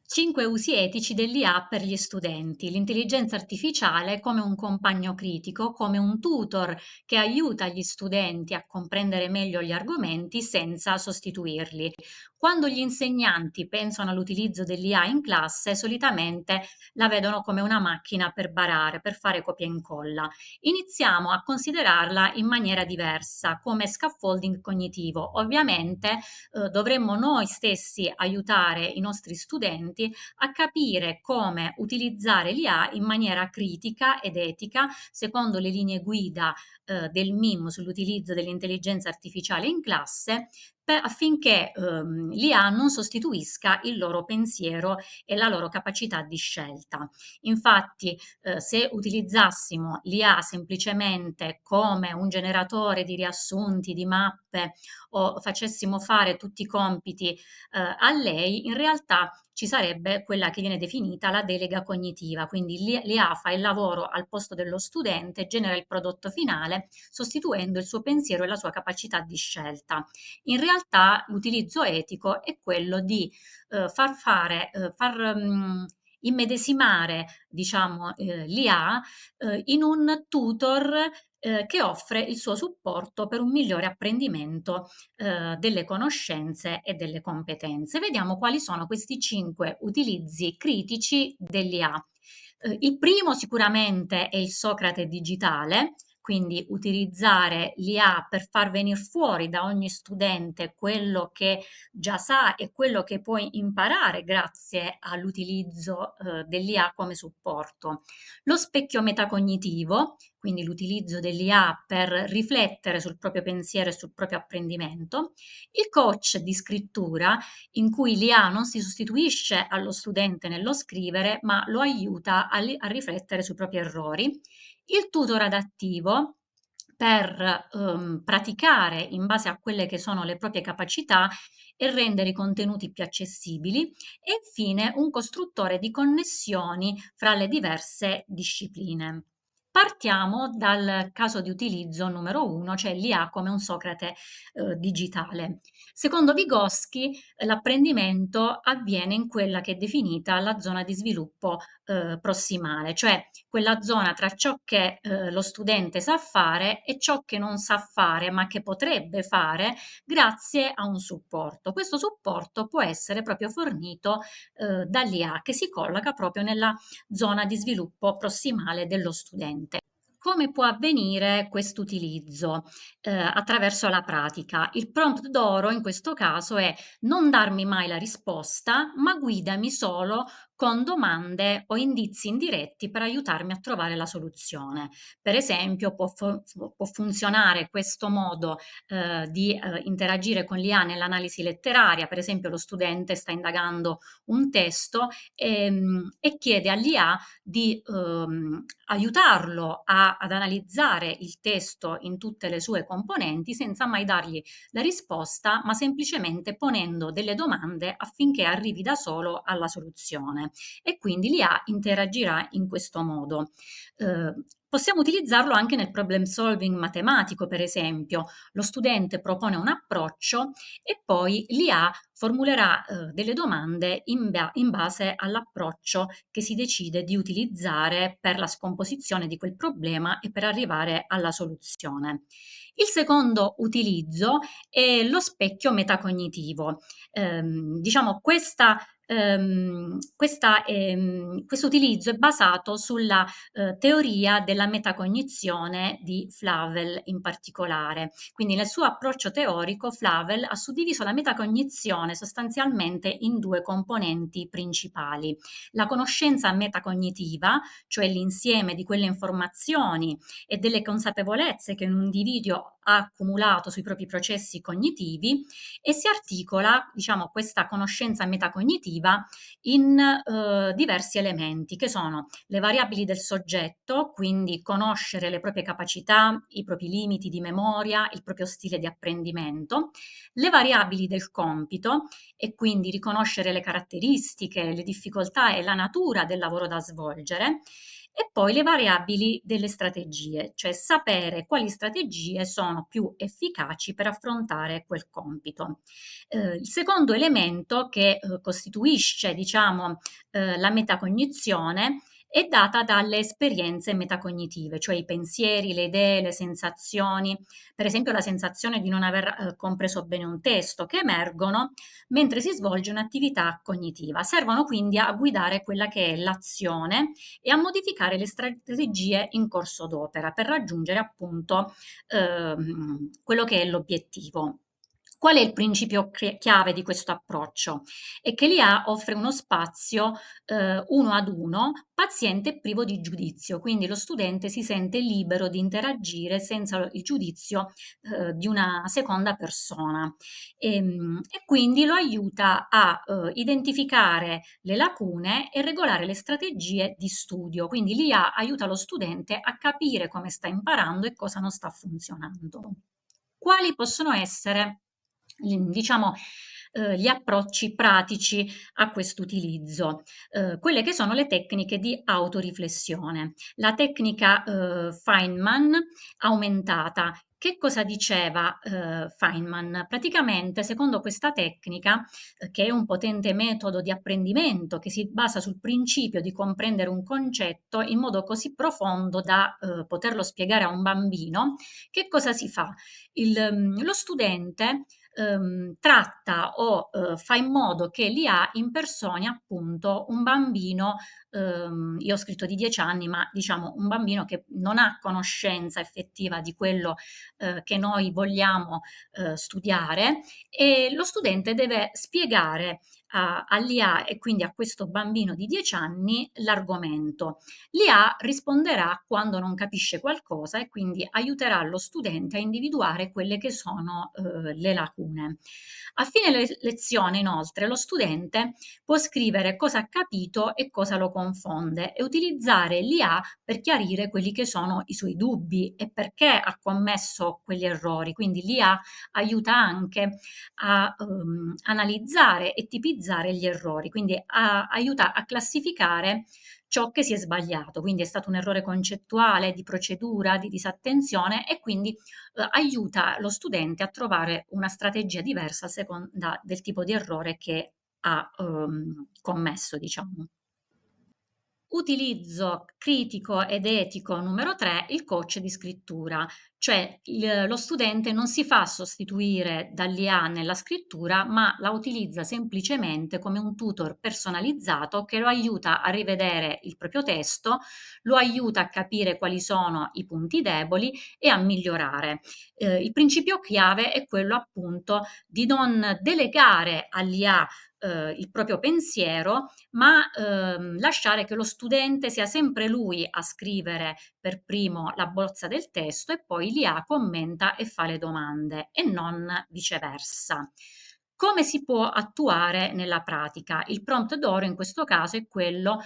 5 usi etici dell'IA per gli studenti. L'intelligenza artificiale come un compagno critico, come un tutor che aiuta gli studenti a comprendere meglio gli argomenti senza sostituirli. Quando gli insegnanti pensano all'utilizzo dell'IA in classe, solitamente la vedono come una macchina per barare, per fare copia e incolla. Iniziamo a considerarla in maniera diversa, come scaffolding cognitivo. Ovviamente dovremmo noi stessi aiutare i nostri studenti a capire come utilizzare l'IA in maniera critica ed etica, secondo le linee guida del MIM sull'utilizzo dell'intelligenza artificiale in classe, affinché l'IA non sostituisca il loro pensiero e la loro capacità di scelta. Infatti, se utilizzassimo l'IA semplicemente come un generatore di riassunti, di mappe o facessimo fare tutti i compiti a lei, in realtà ci sarebbe quella che viene definita la delega cognitiva, quindi l'IA fa il lavoro al posto dello studente, genera il prodotto finale, sostituendo il suo pensiero e la sua capacità di scelta. In realtà l'utilizzo etico è quello di immedesimare, diciamo, l'IA in un tutor che offre il suo supporto per un migliore apprendimento delle conoscenze e delle competenze. Vediamo quali sono questi 5 utilizzi critici dell'IA. Il primo sicuramente è il Socrate digitale, quindi utilizzare l'IA per far venire fuori da ogni studente quello che già sa e quello che puoi imparare grazie all'utilizzo dell'IA come supporto. Lo specchio metacognitivo, quindi l'utilizzo dell'IA per riflettere sul proprio pensiero e sul proprio apprendimento. Il coach di scrittura, in cui l'IA non si sostituisce allo studente nello scrivere, ma lo aiuta a riflettere sui propri errori. Il tutor adattivo per praticare in base a quelle che sono le proprie capacità e rendere i contenuti più accessibili e infine un costruttore di connessioni fra le diverse discipline. Partiamo dal caso di utilizzo numero uno, cioè l'IA come un Socrate digitale. Secondo Vygotsky, l'apprendimento avviene in quella che è definita la zona di sviluppo prossimale, cioè quella zona tra ciò che lo studente sa fare e ciò che non sa fare, ma che potrebbe fare grazie a un supporto. Questo supporto può essere proprio fornito dall'IA che si colloca proprio nella zona di sviluppo prossimale dello studente. Come può avvenire questo utilizzo? Attraverso la pratica. Il prompt d'oro in questo caso è non darmi mai la risposta, ma guidami solo con domande o indizi indiretti per aiutarmi a trovare la soluzione. Per esempio, può funzionare questo modo di interagire con l'IA nell'analisi letteraria. Per esempio, lo studente sta indagando un testo e chiede all'IA di aiutarlo ad analizzare il testo in tutte le sue componenti senza mai dargli la risposta, ma semplicemente ponendo delle domande affinché arrivi da solo alla soluzione. E quindi l'IA interagirà in questo modo. Possiamo utilizzarlo anche nel problem solving matematico, per esempio. Lo studente propone un approccio e poi l'IA formulerà delle domande in base all'approccio che si decide di utilizzare per la scomposizione di quel problema e per arrivare alla soluzione. Il secondo utilizzo è lo specchio metacognitivo. Diciamo, questo utilizzo è basato sulla teoria della metacognizione di Flavel in particolare. Quindi nel suo approccio teorico Flavel ha suddiviso la metacognizione sostanzialmente in due componenti principali. La conoscenza metacognitiva, cioè l'insieme di quelle informazioni e delle consapevolezze che un individuo ha accumulato sui propri processi cognitivi e si articola, diciamo, questa conoscenza metacognitiva in diversi elementi che sono le variabili del soggetto, quindi conoscere le proprie capacità, i propri limiti di memoria, il proprio stile di apprendimento, le variabili del compito e quindi riconoscere le caratteristiche, le difficoltà e la natura del lavoro da svolgere e poi le variabili delle strategie, cioè sapere quali strategie sono più efficaci per affrontare quel compito. Il secondo elemento che costituisce, diciamo, la metacognizione è data dalle esperienze metacognitive, cioè i pensieri, le idee, le sensazioni, per esempio la sensazione di non aver compreso bene un testo, che emergono mentre si svolge un'attività cognitiva. Servono quindi a guidare quella che è l'azione e a modificare le strategie in corso d'opera per raggiungere appunto quello che è l'obiettivo. Qual è il principio chiave di questo approccio? È che l'IA offre uno spazio uno ad uno, paziente privo di giudizio, quindi lo studente si sente libero di interagire senza il giudizio di una seconda persona e quindi lo aiuta a identificare le lacune e regolare le strategie di studio. Quindi l'IA aiuta lo studente a capire come sta imparando e cosa non sta funzionando. Quali possono essere, diciamo, gli approcci pratici a quest'utilizzo? Quelle che sono le tecniche di autoriflessione. La tecnica Feynman aumentata. Che cosa diceva Feynman? Praticamente, secondo questa tecnica, che è un potente metodo di apprendimento che si basa sul principio di comprendere un concetto in modo così profondo da poterlo spiegare a un bambino, che cosa si fa? Lo studente tratta o fa in modo che l'IA impersoni appunto un bambino, io ho scritto di 10 anni, ma diciamo un bambino che non ha conoscenza effettiva di quello che noi vogliamo studiare e lo studente deve spiegare all'IA e quindi a questo bambino di 10 anni l'argomento. L'IA risponderà quando non capisce qualcosa e quindi aiuterà lo studente a individuare quelle che sono le lacune. A fine lezione, inoltre, lo studente può scrivere cosa ha capito e cosa lo confonde e utilizzare l'IA per chiarire quelli che sono i suoi dubbi e perché ha commesso quegli errori. Quindi l'IA aiuta anche a analizzare e tipizzare gli errori, quindi aiuta a classificare ciò che si è sbagliato, quindi è stato un errore concettuale, di procedura, di disattenzione e quindi aiuta lo studente a trovare una strategia diversa a seconda del tipo di errore che ha commesso, diciamo. Utilizzo critico ed etico numero 3, il coach di scrittura, cioè lo studente non si fa sostituire dall'IA nella scrittura, ma la utilizza semplicemente come un tutor personalizzato che lo aiuta a rivedere il proprio testo, lo aiuta a capire quali sono i punti deboli e a migliorare. Il principio chiave è quello appunto di non delegare all'IA il proprio pensiero, ma lasciare che lo studente sia sempre lui a scrivere per primo la bozza del testo e poi l'IA commenta e fa le domande e non viceversa. Come si può attuare nella pratica? Il prompt d'oro in questo caso è quello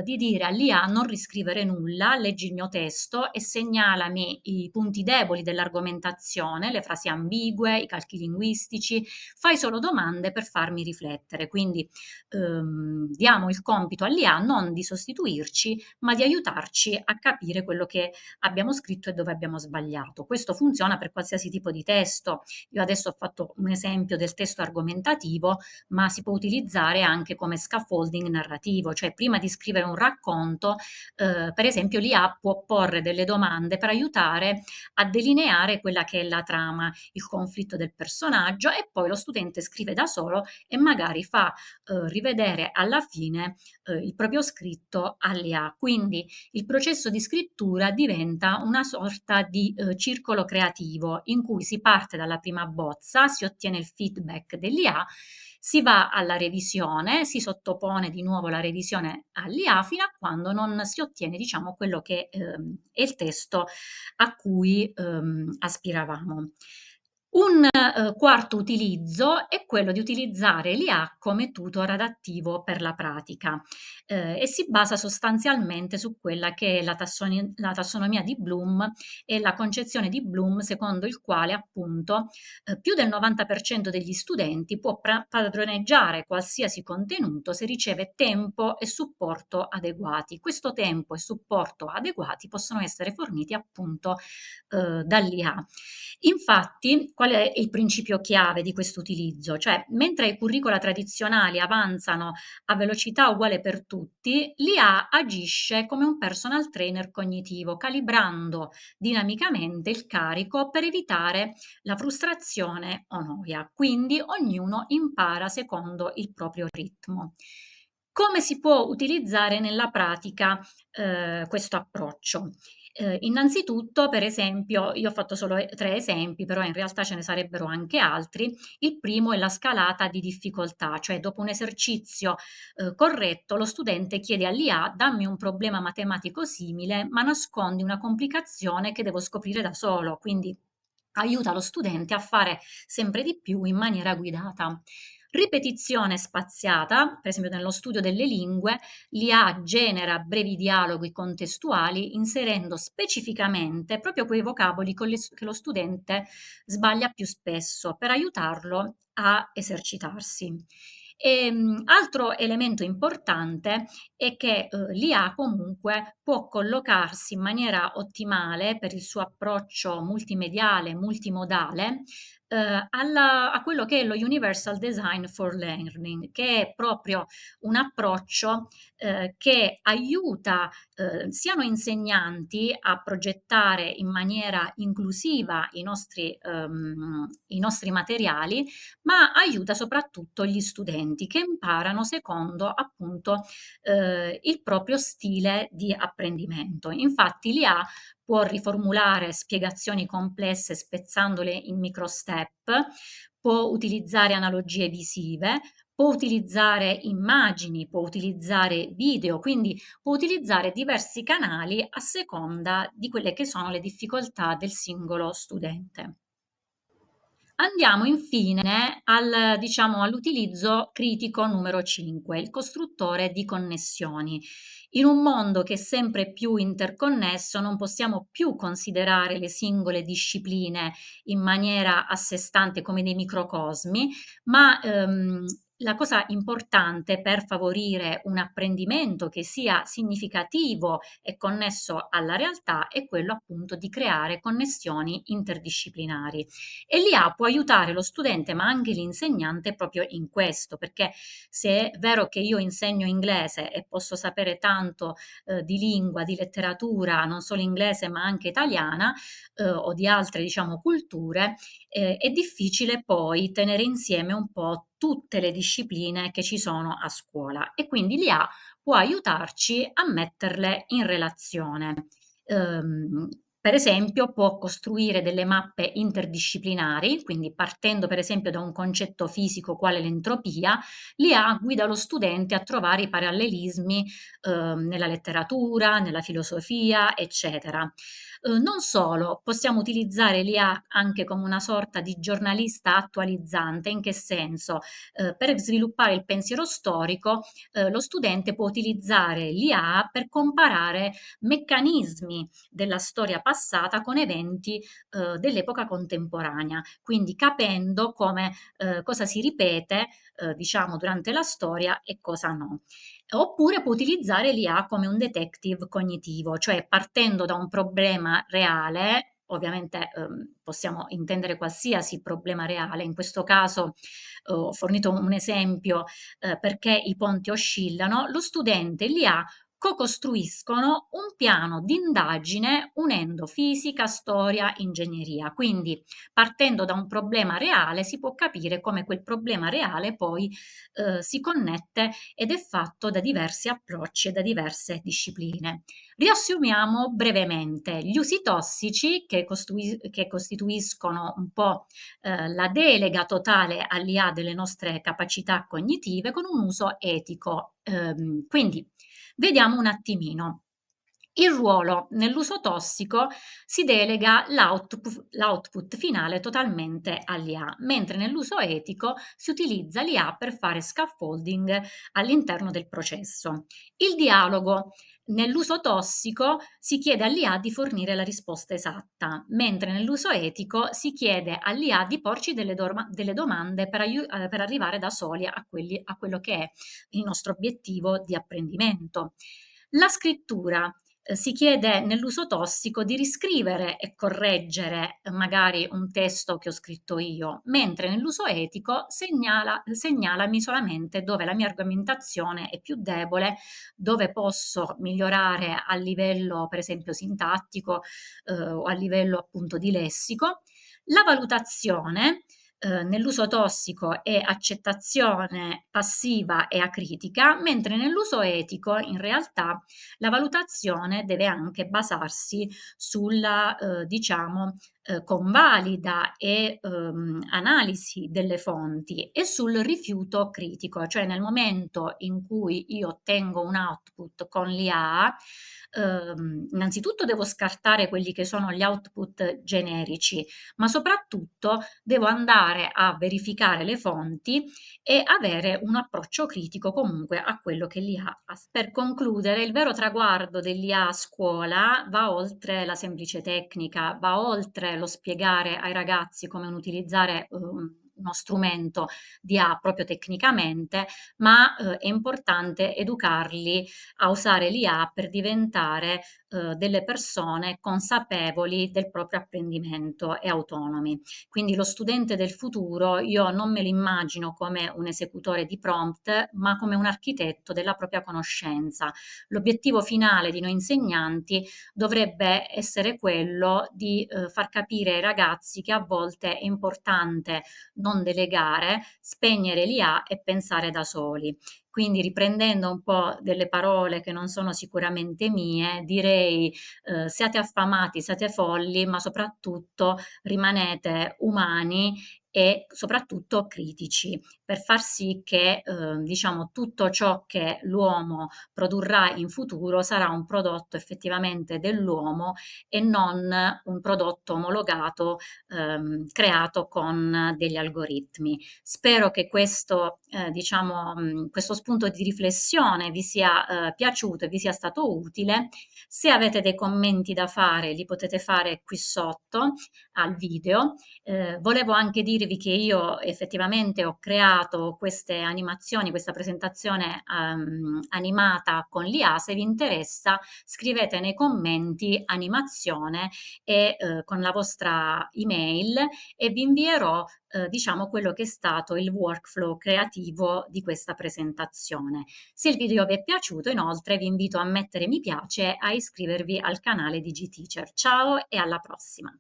di dire all'IA non riscrivere nulla, leggi il mio testo e segnalami i punti deboli dell'argomentazione, le frasi ambigue, i calchi linguistici, fai solo domande per farmi riflettere. Quindi diamo il compito all'IA non di sostituirci, ma di aiutarci a capire quello che abbiamo scritto e dove abbiamo sbagliato. Questo funziona per qualsiasi tipo di testo. Io adesso ho fatto un esempio del testo argomentativo, ma si può utilizzare anche come scaffolding narrativo, cioè prima di scrivere un racconto, per esempio l'IA può porre delle domande per aiutare a delineare quella che è la trama, il conflitto del personaggio e poi lo studente scrive da solo e magari fa rivedere alla fine il proprio scritto all'IA. Quindi il processo di scrittura diventa una sorta di circolo creativo in cui si parte dalla prima bozza, si ottiene il feedback dell'IA, si va alla revisione, si sottopone di nuovo la revisione all'IA fino a quando non si ottiene, diciamo, quello che è il testo a cui aspiravamo. Quarto utilizzo è quello di utilizzare l'IA come tutor adattivo per la pratica, e si basa sostanzialmente su quella che è la tassonomia di Bloom e la concezione di Bloom secondo il quale appunto, più del 90% degli studenti può padroneggiare qualsiasi contenuto se riceve tempo e supporto adeguati. Questo tempo e supporto adeguati possono essere forniti appunto, dall'IA. Infatti, qual è il principio chiave di questo utilizzo? Cioè, mentre i curricula tradizionali avanzano a velocità uguale per tutti, l'IA agisce come un personal trainer cognitivo, calibrando dinamicamente il carico per evitare la frustrazione o noia. Quindi ognuno impara secondo il proprio ritmo. Come si può utilizzare nella pratica questo approccio? Innanzitutto, per esempio, io ho fatto solo 3 esempi, però in realtà ce ne sarebbero anche altri. Il primo è la scalata di difficoltà, cioè dopo un esercizio, corretto, lo studente chiede all'IA: "Dammi un problema matematico simile, ma nascondi una complicazione che devo scoprire da solo". Quindi aiuta lo studente a fare sempre di più in maniera guidata. Ripetizione spaziata, per esempio nello studio delle lingue, l'IA genera brevi dialoghi contestuali inserendo specificamente proprio quei vocaboli che lo studente sbaglia più spesso per aiutarlo a esercitarsi. Altro elemento importante è che l'IA comunque può collocarsi in maniera ottimale per il suo approccio multimediale, multimodale, a quello che è lo Universal Design for Learning, che è proprio un approccio che aiuta siano insegnanti a progettare in maniera inclusiva i nostri materiali, ma aiuta soprattutto gli studenti che imparano secondo appunto il proprio stile di apprendimento. Infatti l'IA può riformulare spiegazioni complesse spezzandole in micro step, può utilizzare analogie visive, può utilizzare immagini, può utilizzare video, quindi può utilizzare diversi canali a seconda di quelle che sono le difficoltà del singolo studente. Andiamo infine diciamo, all'utilizzo critico numero 5, il costruttore di connessioni. In un mondo che è sempre più interconnesso, non possiamo più considerare le singole discipline in maniera a sé stante come dei microcosmi, ma la cosa importante per favorire un apprendimento che sia significativo e connesso alla realtà è quello appunto di creare connessioni interdisciplinari. E l'IA può aiutare lo studente, ma anche l'insegnante proprio in questo, perché se è vero che io insegno inglese e posso sapere tanto di lingua, di letteratura, non solo inglese ma anche italiana o di altre diciamo culture, è difficile poi tenere insieme un po' tutte le discipline che ci sono a scuola e quindi l'IA può aiutarci a metterle in relazione. Ehm, per esempio, può costruire delle mappe interdisciplinari, quindi partendo per esempio da un concetto fisico quale l'entropia, l'IA guida lo studente a trovare i parallelismi nella letteratura, nella filosofia, eccetera. Non solo, possiamo utilizzare l'IA anche come una sorta di giornalista attualizzante. In che senso? Per sviluppare il pensiero storico, lo studente può utilizzare l'IA per comparare meccanismi della storia passata con eventi dell'epoca contemporanea, quindi capendo come, cosa si ripete, diciamo, durante la storia e cosa no. Oppure può utilizzare l'IA come un detective cognitivo, cioè partendo da un problema reale, ovviamente possiamo intendere qualsiasi problema reale, in questo caso ho fornito un esempio perché i ponti oscillano, lo studente e l'IA co-costruiscono un piano di indagine unendo fisica, storia, ingegneria. Quindi partendo da un problema reale si può capire come quel problema reale poi si connette ed è fatto da diversi approcci e da diverse discipline. Riassumiamo brevemente gli usi tossici che costituiscono un po' la delega totale all'IA delle nostre capacità cognitive con un uso etico. Quindi vediamo un attimino. Il ruolo nell'uso tossico si delega l'output finale totalmente all'IA, mentre nell'uso etico si utilizza l'IA per fare scaffolding all'interno del processo. Il dialogo. Nell'uso tossico si chiede all'IA di fornire la risposta esatta, mentre nell'uso etico si chiede all'IA di porci delle domande per arrivare da soli a quello che è il nostro obiettivo di apprendimento. La scrittura. Si chiede nell'uso tossico di riscrivere e correggere magari un testo che ho scritto io, mentre nell'uso etico segnalami solamente dove la mia argomentazione è più debole, dove posso migliorare a livello per esempio sintattico o a livello appunto di lessico. La valutazione nell'uso tossico è accettazione passiva e acritica, mentre nell'uso etico in realtà la valutazione deve anche basarsi sulla, diciamo, convalida e analisi delle fonti e sul rifiuto critico, cioè nel momento in cui io ottengo un output con l'IA, innanzitutto devo scartare quelli che sono gli output generici, ma soprattutto devo andare a verificare le fonti e avere un approccio critico comunque a quello che l'IA ha. Per concludere, il vero traguardo dell'IA a scuola va oltre la semplice tecnica, va oltre lo spiegare ai ragazzi come utilizzare uno strumento di IA proprio tecnicamente, ma è importante educarli a usare l'IA per diventare delle persone consapevoli del proprio apprendimento e autonomi. Quindi lo studente del futuro io non me lo immagino come un esecutore di prompt, ma come un architetto della propria conoscenza. L'obiettivo finale di noi insegnanti dovrebbe essere quello di far capire ai ragazzi che a volte è importante non delegare, spegnere l'IA e pensare da soli. Quindi riprendendo un po' delle parole che non sono sicuramente mie, direi siate affamati, siate folli, ma soprattutto rimanete umani e soprattutto critici per far sì che diciamo tutto ciò che l'uomo produrrà in futuro sarà un prodotto effettivamente dell'uomo e non un prodotto omologato creato con degli algoritmi. Spero che questo, diciamo, questo spunto di riflessione vi sia piaciuto e vi sia stato utile. Se avete dei commenti da fare, li potete fare qui sotto al video. Volevo anche dirvi che io effettivamente ho creato queste animazioni, questa presentazione animata con l'IA. Se vi interessa, scrivete nei commenti animazione e con la vostra email e vi invierò diciamo quello che è stato il workflow creativo di questa presentazione. Se il video vi è piaciuto, inoltre vi invito a mettere mi piace e a iscrivervi al canale di GTeacher. Ciao e alla prossima!